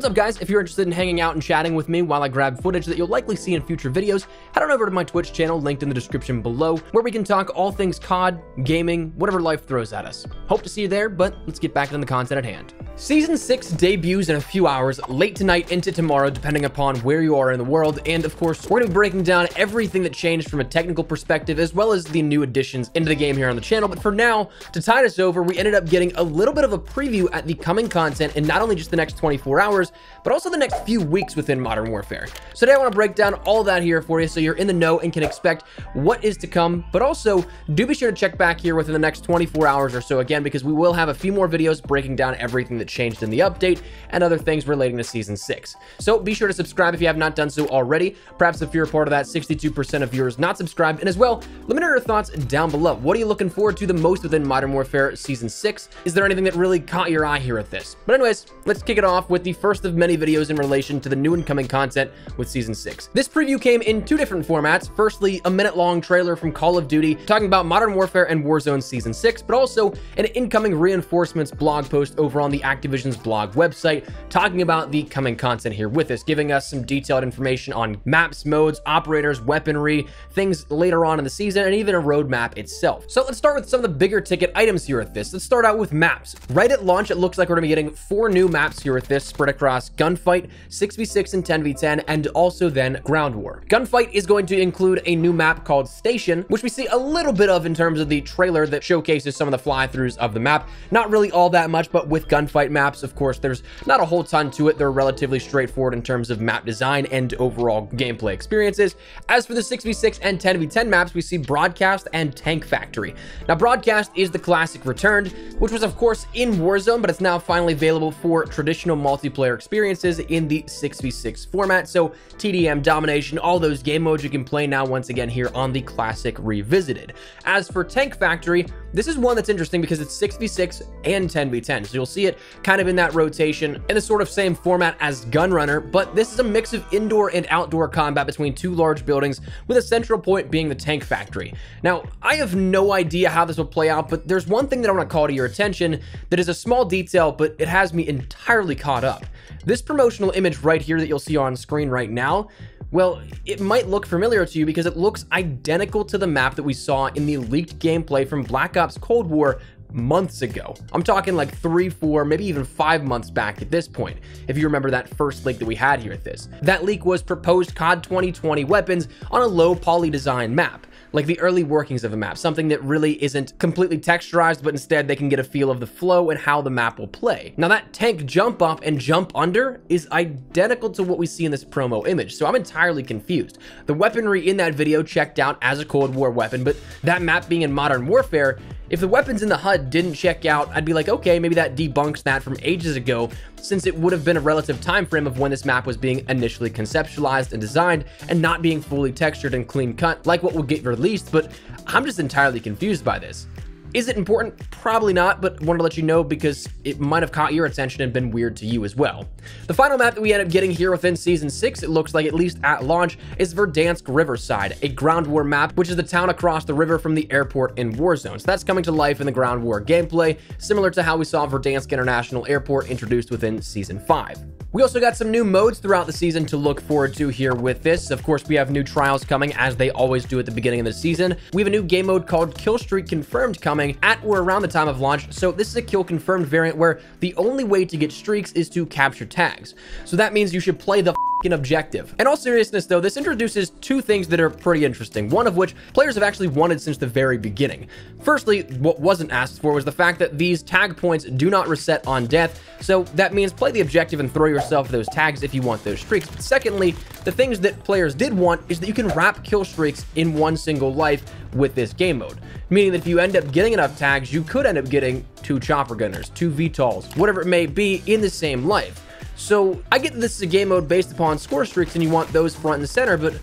What's up, guys? If you're interested in hanging out and chatting with me while I grab footage that you'll likely see in future videos, head on over to my Twitch channel linked in the description below, where we can talk all things COD, gaming, whatever life throws at us. Hope to see you there, but let's get back into the content at hand. Season 6 debuts in a few hours, late tonight into tomorrow, depending upon where you are in the world, and of course, we're going to be breaking down everything that changed from a technical perspective, as well as the new additions into the game here on the channel. But for now, to tide us over, we ended up getting a little bit of a preview at the coming content in not only just the next 24 hours, but also the next few weeks within Modern Warfare. So today I want to break down all that here for you so you're in the know and can expect what is to come, but also do be sure to check back here within the next 24 hours or so again, because we will have a few more videos breaking down everything that changed in the update and other things relating to Season 6. So be sure to subscribe if you have not done so already. Perhaps if you're a part of that 62% of viewers not subscribed, and as well, let me know your thoughts down below. What are you looking forward to the most within Modern Warfare Season 6? Is there anything that really caught your eye here at this? But anyways, let's kick it off with the first of many videos in relation to the new and coming content with Season 6. This preview came in two different formats. Firstly, a minute-long trailer from Call of Duty talking about Modern Warfare and Warzone Season 6, but also an incoming reinforcements blog post over on the Activision's blog website talking about the coming content here with us, giving us some detailed information on maps, modes, operators, weaponry, things later on in the season, and even a roadmap itself. So let's start with some of the bigger ticket items here at this. Let's start out with maps. Right at launch, it looks like we're going to be getting 4 new maps here at this, spread across Gunfight, 6v6 and 10v10, and also then Ground War. Gunfight is going to include a new map called Station, which we see a little bit of in terms of the trailer that showcases some of the fly-throughs of the map. Not really all that much, but with Gunfight maps, of course, there's not a whole ton to it. They're relatively straightforward in terms of map design and overall gameplay experiences. As for the 6v6 and 10v10 maps, we see Broadcast and Tank Factory. Now, Broadcast is the classic Returned, which was, of course, in Warzone, but it's now finally available for traditional multiplayer experiences in the 6v6 format. So TDM, Domination, all those game modes you can play now once again here on the classic Revisited. As for Tank Factory, this is one that's interesting because it's 6v6 and 10v10. So you'll see it kind of in that rotation in the sort of same format as Gunrunner, but this is a mix of indoor and outdoor combat between 2 large buildings with a central point being the Tank Factory. Now, I have no idea how this will play out, but there's one thing that I want to call to your attention that is a small detail, but it has me entirely caught up. This promotional image right here that you'll see on screen right now, well, it might look familiar to you because it looks identical to the map that we saw in the leaked gameplay from Black Ops Cold War months ago. I'm talking like 3, 4, maybe even 5 months back at this point, if you remember that first leak that we had here at this. That leak was proposed COD 2020 weapons on a low poly design map, like the early workings of a map, something that really isn't completely texturized, but instead they can get a feel of the flow and how the map will play. Now, that tank jump up and jump under is identical to what we see in this promo image, so I'm entirely confused. The weaponry in that video checked out as a Cold War weapon, but that map being in Modern Warfare, if the weapons in the HUD didn't check out, I'd be like, okay, maybe that debunks that from ages ago, since it would have been a relative time frame of when this map was being initially conceptualized and designed and not being fully textured and clean cut like what would get released. But I'm just entirely confused by this. Is it important? Probably not, but wanted to let you know because it might have caught your attention and been weird to you as well. The final map that we end up getting here within Season 6, it looks like at least at launch, is Verdansk Riverside, a Ground War map, which is the town across the river from the airport in Warzone. So that's coming to life in the Ground War gameplay, similar to how we saw Verdansk International Airport introduced within Season 5. We also got some new modes throughout the season to look forward to here with this. Of course, we have new trials coming, as they always do at the beginning of the season. We have a new game mode called Kill Streak Confirmed coming at or around the time of launch. So this is a kill confirmed variant where the only way to get streaks is to capture tags. So that means you should play the objective. In all seriousness though, this introduces 2 things that are pretty interesting, one of which players have actually wanted since the very beginning. Firstly, what wasn't asked for was the fact that these tag points do not reset on death, so that means play the objective and throw yourself those tags if you want those streaks. But secondly, the things that players did want is that you can wrap kill streaks in one single life with this game mode, meaning that if you end up getting enough tags, you could end up getting 2 chopper gunners, 2 VTOLs, whatever it may be in the same life. So I get that this is a game mode based upon score streaks and you want those front and center, but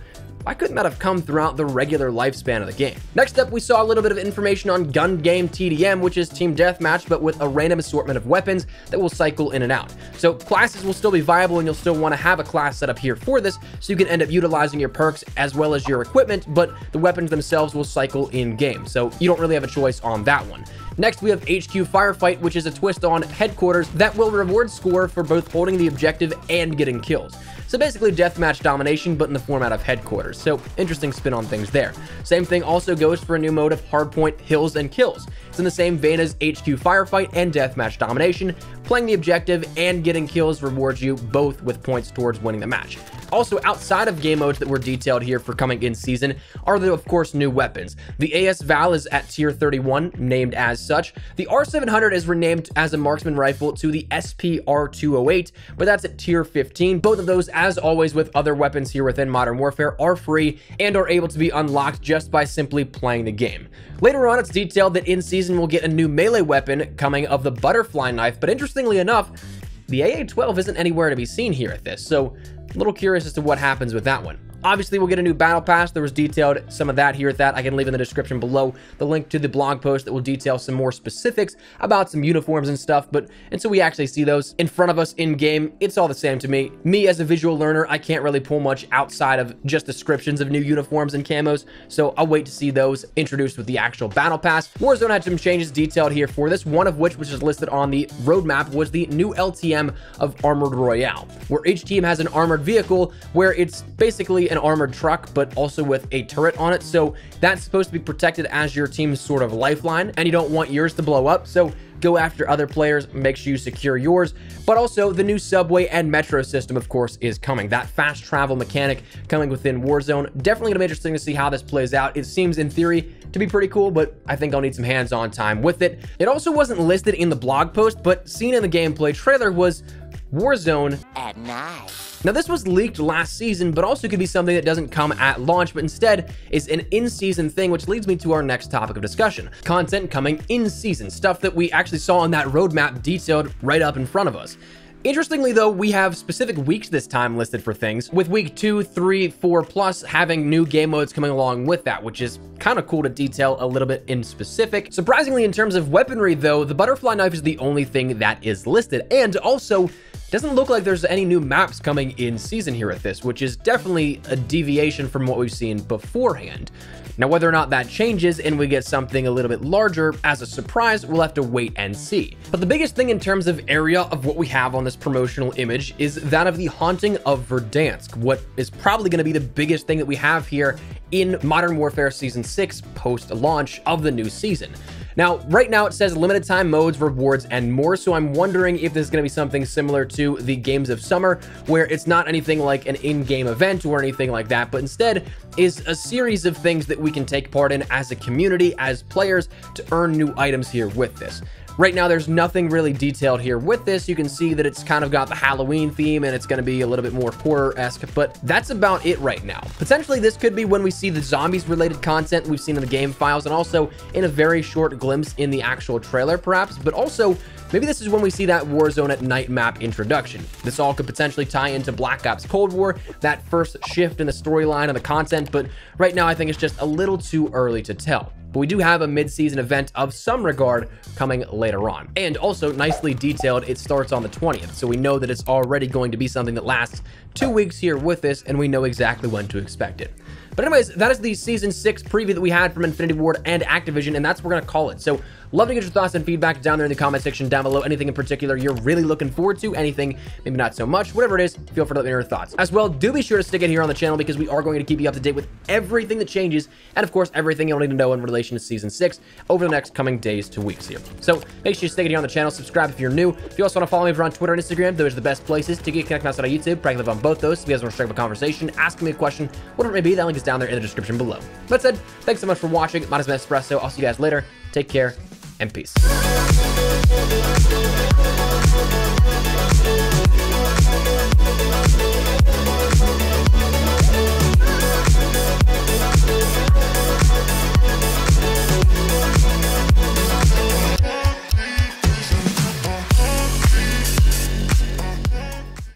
why couldn't that have come throughout the regular lifespan of the game? Next up, we saw a little bit of information on Gun Game TDM, which is Team Deathmatch, but with a random assortment of weapons that will cycle in and out. So classes will still be viable, and you'll still want to have a class set up here for this, so you can end up utilizing your perks as well as your equipment, but the weapons themselves will cycle in-game, so you don't really have a choice on that one. Next, we have HQ Firefight, which is a twist on Headquarters that will reward score for both holding the objective and getting kills. So basically deathmatch domination, but in the format of Headquarters. So interesting spin on things there. Same thing also goes for a new mode of Hardpoint Hills and Kills. It's in the same vein as HQ Firefight and deathmatch domination. Playing the objective and getting kills rewards you both with points towards winning the match. Also, outside of game modes that were detailed here for coming in season are the, of course, new weapons. The AS Val is at tier 31, named as such. The R700 is renamed as a marksman rifle to the SPR208, but that's at tier 15. Both of those, as always with other weapons here within Modern Warfare, are free and are able to be unlocked just by simply playing the game. Later on, it's detailed that in season we'll get a new melee weapon coming of the butterfly knife, but interestingly enough, the AA-12 isn't anywhere to be seen here at this, so a little curious as to what happens with that one. Obviously, we'll get a new battle pass. There was detailed some of that here at that. I can leave in the description below the link to the blog post that will detail some more specifics about some uniforms and stuff. But until we actually see those in front of us in game, it's all the same to me. Me as a visual learner, I can't really pull much outside of just descriptions of new uniforms and camos. So I'll wait to see those introduced with the actual battle pass. Warzone had some changes detailed here for this, one of which is listed on the roadmap, was the new LTM of Armored Royale, where each team has an armored vehicle where it's basically an armored truck, but also with a turret on it. So that's supposed to be protected as your team's sort of lifeline, and you don't want yours to blow up. So go after other players, make sure you secure yours. But also the new subway and metro system, of course, is coming. That fast travel mechanic coming within Warzone. Definitely gonna be interesting to see how this plays out. It seems in theory to be pretty cool, but I think I'll need some hands-on time with it. It also wasn't listed in the blog post, but seen in the gameplay trailer was Warzone at night. Now, this was leaked last season, but also could be something that doesn't come at launch, but instead is an in-season thing, which leads me to our next topic of discussion. Content coming in season, stuff that we actually saw on that roadmap detailed right up in front of us. Interestingly, though, we have specific weeks this time listed for things, with week 2, 3, 4 plus having new game modes coming along with that, which is kind of cool to detail a little bit in specific. Surprisingly, in terms of weaponry, though, the butterfly knife is the only thing that is listed, and also doesn't look like there's any new maps coming in season here at this, which is definitely a deviation from what we've seen beforehand. Now, whether or not that changes and we get something a little bit larger as a surprise, we'll have to wait and see. But the biggest thing in terms of area of what we have on this promotional image is that of the Haunting of Verdansk, what is probably going to be the biggest thing that we have here in Modern Warfare Season 6 post-launch of the new season. Now, right now it says limited time modes, rewards, and more, so I'm wondering if this is going to be something similar to the Games of Summer, where it's not anything like an in-game event or anything like that, but instead is a series of things that we can take part in as a community, as players, to earn new items here with this. Right now, there's nothing really detailed here with this. You can see that it's kind of got the Halloween theme and it's going to be a little bit more horror-esque, but that's about it right now. Potentially, this could be when we see the zombies-related content we've seen in the game files, and also in a very short glimpse in the actual trailer, perhaps, but also maybe this is when we see that Warzone at night map introduction. This all could potentially tie into Black Ops Cold War, that first shift in the storyline and the content, but right now I think it's just a little too early to tell. But we do have a mid-season event of some regard coming later on. And also, nicely detailed, it starts on the 20th, so we know that it's already going to be something that lasts 2 weeks here with this, and we know exactly when to expect it. But anyways, that is the Season 6 preview that we had from Infinity Ward and Activision, and that's what we're going to call it. So, love to get your thoughts and feedback down there in the comment section down below. Anything in particular you're really looking forward to, anything maybe not so much, whatever it is, feel free to let me know your thoughts. As well, do be sure to stick it here on the channel because we are going to keep you up to date with everything that changes, and of course, everything you'll need to know in relation to Season 6 over the next coming days to weeks here. So, make sure you stick it here on the channel, subscribe if you're new. If you also want to follow me over on Twitter and Instagram, those are the best places to get connected outside of YouTube. Probably live on both those. If you guys want to strike up a conversation, ask me a question, whatever it may be, that link is down there in the description below. That said, thanks so much for watching. My name is Espresso. I'll see you guys later. Take care and peace.